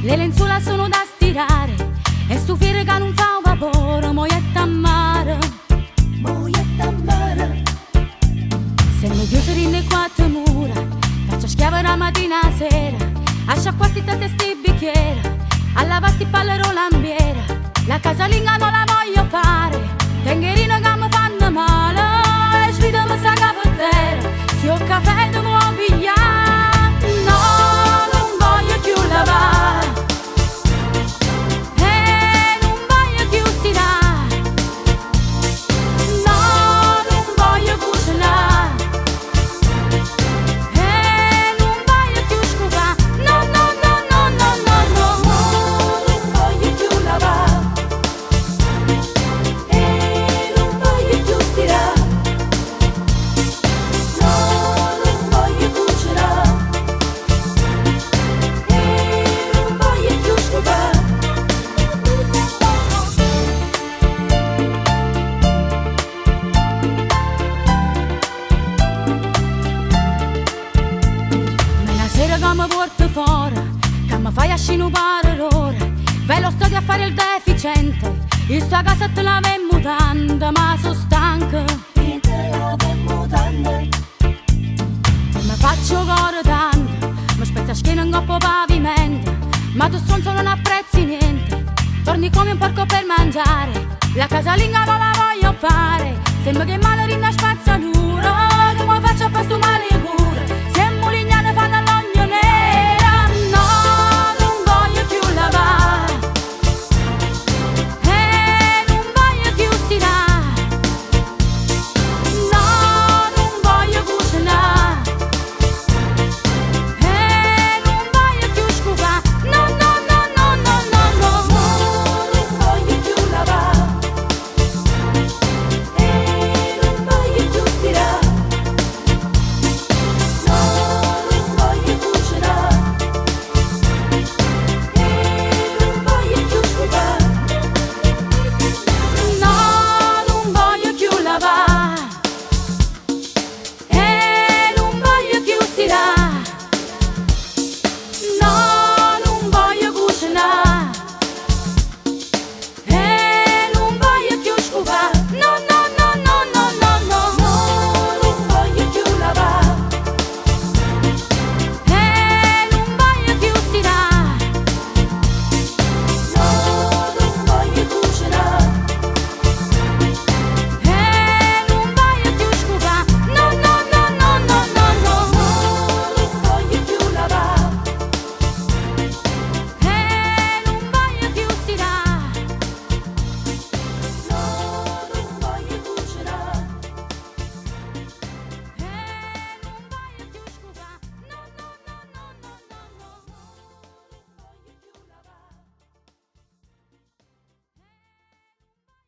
Le lenzuola sono da stirare e stu fire che non fa un vapore, moietta a mare, moietta a mare. Se mi chiuso in le quattro mura, faccio schiava la mattina a sera, a sciacquarti tante sti bicchiere, a lavasti pallerò l'ambiera. La casalinga non la voglio fare, tengherino che mi fanno male, e sfido mi sa capottera, se ho caffè devo pigliare. No, non voglio più lavare e non voglio più stirare. No, non voglio cucinare e non voglio più scovare. No, no, no, no, no, no, no, no, non voglio più lavare e non voglio più stirare. No, non voglio cucinare e non voglio più scovare. Ma una sera che mi porto fuori, che mi fai a scinupare l'ora, ve lo sto di a fare il deficiente, io sto a casa te la ve mutanda, ma sono stanca. Io te la ve mutanda. Mi faccio cuore tanto, mi spezza schiena in coppo pavimento, ma tu stronzo non apprezzi niente, torni come un porco per mangiare, la casalinga non la voglio fare, sembra che male rinasce